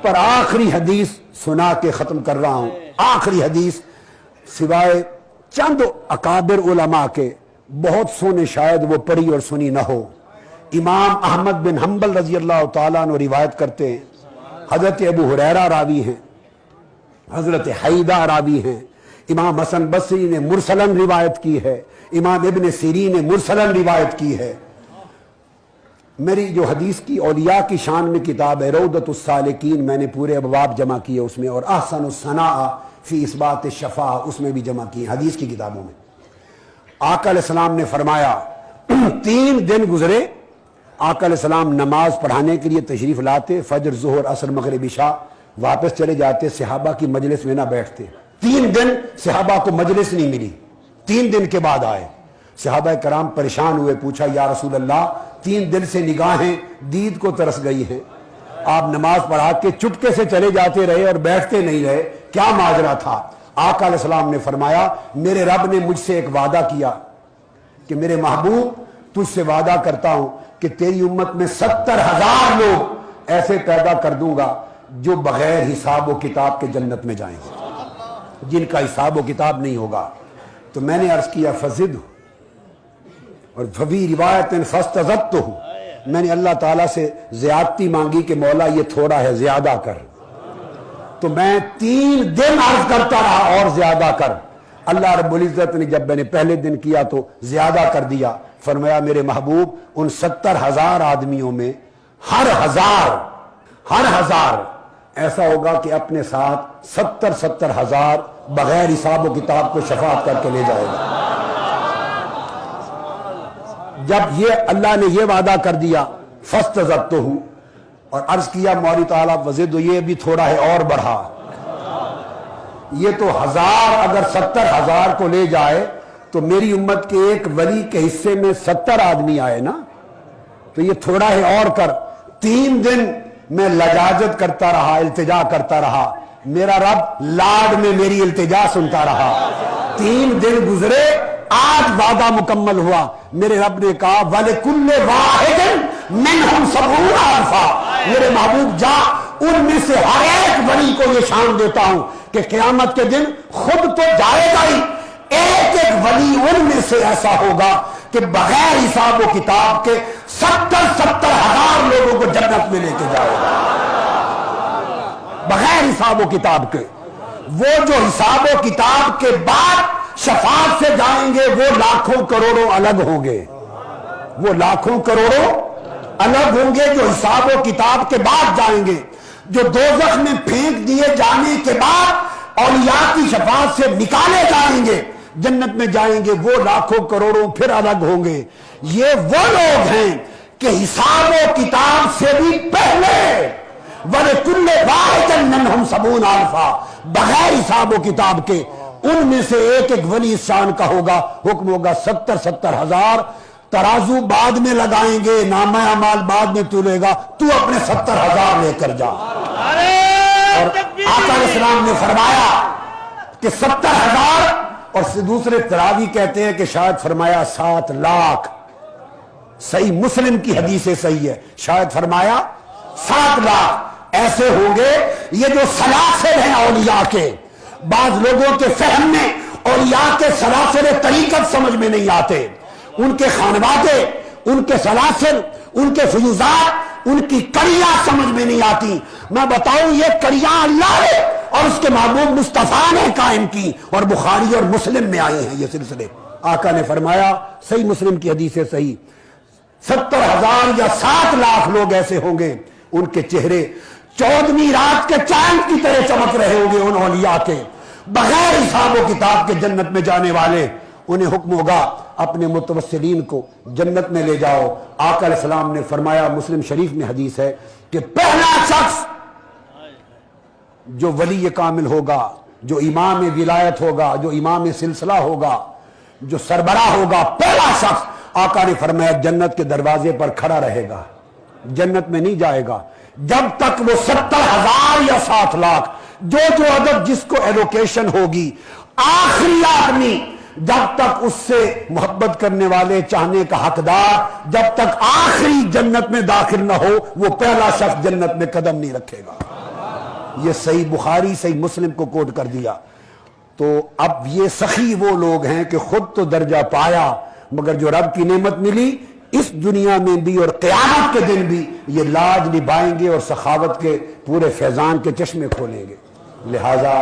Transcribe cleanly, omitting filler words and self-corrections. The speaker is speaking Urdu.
پر آخری حدیث سنا کے ختم کر رہا ہوں. آخری حدیث سوائے چند اکابر علماء کے بہت سونے شاید وہ پڑھی اور سنی نہ ہو. امام احمد بن حنبل رضی اللہ تعالیٰ عنہ روایت کرتے ہیں, حضرت ابو ہریرہ راوی ہیں, حضرت حیدہ راوی ہیں, امام حسن بصری نے مرسلن روایت کی ہے, امام ابن سیرین نے مرسلن روایت کی ہے. میری جو حدیث کی اولیاء کی شان میں کتاب ہے روضۃ السالکین, میں نے پورے ابواب جمع کیے اس میں, اور احسن الثناء فی اثبات الشفاعہ اس میں بھی جمع کیے حدیث کی کتابوں میں. آقا علیہ السلام نے فرمایا 3 دن گزرے, آقا علیہ السلام نماز پڑھانے کے لیے تشریف لاتے, فجر ظہر عصر مغرب عشاء, واپس چلے جاتے, صحابہ کی مجلس میں نہ بیٹھتے. 3 دن صحابہ کو مجلس نہیں ملی, 3 دن کے بعد آئے. صحابہ کرام پریشان ہوئے, پوچھا یا رسول اللہ 3 دن سے نگاہیں دید کو ترس گئی ہیں, آپ نماز پڑھا کے چپکے سے چلے جاتے رہے اور بیٹھتے نہیں رہے, کیا ماجرا تھا؟ آقا علیہ السلام نے فرمایا میرے رب نے مجھ سے ایک وعدہ کیا کہ میرے محبوب تجھ سے وعدہ کرتا ہوں کہ تیری امت میں 70,000 لوگ ایسے پیدا کر دوں گا جو بغیر حساب و کتاب کے جنت میں جائیں گے, جن کا حساب و کتاب نہیں ہوگا. تو میں نے عرض کیا فزد, اور فوی روایت فاستزدتہ, میں نے اللہ تعالیٰ سے زیادتی مانگی کہ مولا یہ تھوڑا ہے زیادہ کر. تو میں 3 دن عرض کرتا رہا اور زیادہ کر. اللہ رب العزت نے جب میں نے پہلے دن کیا تو زیادہ کر دیا. فرمایا میرے محبوب ان 70,000 آدمیوں میں ہر ہزار ایسا ہوگا کہ اپنے ساتھ 70,000 بغیر حساب و کتاب کو شفاعت کر کے لے جائے گا. جب یہ اللہ نے یہ وعدہ کر دیا فاستزدتہ, اور عرض کیا مولا تعالیٰ وزد, یہ بھی تھوڑا ہے اور بڑھا. یہ تو 1000 اگر 70,000 کو لے جائے تو میری امت کے ایک ولی کے حصے میں 70 آدمی آئے نا, تو یہ تھوڑا ہے اور کر. 3 دن میں لجاجت کرتا رہا, التجا کرتا رہا, میرا رب لاڈ میں میری التجا سنتا رہا. 3 دن گزرے, آج وعدہ مکمل ہوا. میرے رب نے کہا وَلِكُلِّ وَاحِدٍ مِّنْهُمْ 70,000. میرے محبوب جا ان میں سے ہر ایک ولی کو یہ شان دیتا ہوں کہ قیامت کے دن خود تو جائے گا ہی, ایک ولی ان میں سے ایسا ہوگا کہ بغیر حساب و کتاب کے 70,000 لوگوں کو جنت میں لے کے جائے گا, بغیر حساب و کتاب کے. وہ جو حساب و کتاب کے بعد شفاعت سے جائیں گے وہ لاکھوں کروڑوں الگ ہوں گے, وہ لاکھوں کروڑوں الگ ہوں گے جو حساب و کتاب کے بعد جائیں گے. جو دوزخ میں پھینک دیے جانے کے بعد اولیاء کی شفاعت سے نکالے جائیں گے, جنت میں جائیں گے, وہ لاکھوں کروڑوں پھر الگ ہوں گے. یہ وہ لوگ ہیں کہ حساب و کتاب سے بھی پہلے وَلِكُلِّ وَاحِدٍ مِّنْهُمْ 70,000 بغیر حساب و کتاب کے ان میں سے ایک ولی شان کا ہوگا. حکم ہوگا 70,000. ترازو بعد میں لگائیں گے, نامہ اعمال بعد میں تولے گا, تو اپنے 70,000 لے کر جا. اور آقا علیہ السلام نے فرمایا کہ 70,000, اور دوسرے تراوی کہتے ہیں کہ شاید فرمایا 7 لاکھ. صحیح مسلم کی حدیث صحیح ہے, شاید فرمایا 7 لاکھ ایسے ہوں گے. یہ جو سلاسل ہیں اولیاء کے, بعض لوگوں کے فہم میں اولیاء کے سلاسل طریقت سمجھ میں نہیں آتے, ان کے خانوادے, ان کے سلاسل, ان کے فیوزات, ان کی کڑیاں سمجھ میں نہیں آتی. میں بتاؤں یہ کڑیاں اللہ نے اور اس کے محبوب مصطفیٰ نے قائم کی, اور بخاری اور مسلم میں آئے ہیں یہ سلسلے. آقا نے فرمایا صحیح مسلم کی حدیث ہے صحیح, 70,000 یا 7 لاکھ لوگ ایسے ہوں گے ان کے چہرے 14ویں رات کے چاند کی طرح چمک رہے ہوں گے. ان اولیاء کے بغیر حساب و کتاب کے جنت میں جانے والے, انہیں حکم ہوگا اپنے متوسلین کو جنت میں لے جاؤ. آقا علیہ السلام نے فرمایا, مسلم شریف میں حدیث ہے کہ پہلا شخص جو ولی کامل ہوگا, جو امام ولایت ہوگا, جو امام سلسلہ ہوگا, جو سربراہ ہوگا, پہلا شخص آقا نے فرمایا جنت کے دروازے پر کھڑا رہے گا, جنت میں نہیں جائے گا جب تک وہ 70,000 یا 7 لاکھ جو عدد جس کو ایلوکیشن ہوگی, آخری آدمی جب تک اس سے محبت کرنے والے, چاہنے کا حقدار, جب تک آخری جنت میں داخل نہ ہو وہ پہلا شخص جنت میں قدم نہیں رکھے گا. یہ صحیح بخاری صحیح مسلم کو کوٹ کر دیا. تو اب یہ سخی وہ لوگ ہیں کہ خود تو درجہ پایا مگر جو رب کی نعمت ملی اس دنیا میں بھی اور قیامت کے دن بھی یہ لاج نبھائیں گے اور سخاوت کے پورے فیضان کے چشمے کھولیں گے. لہذا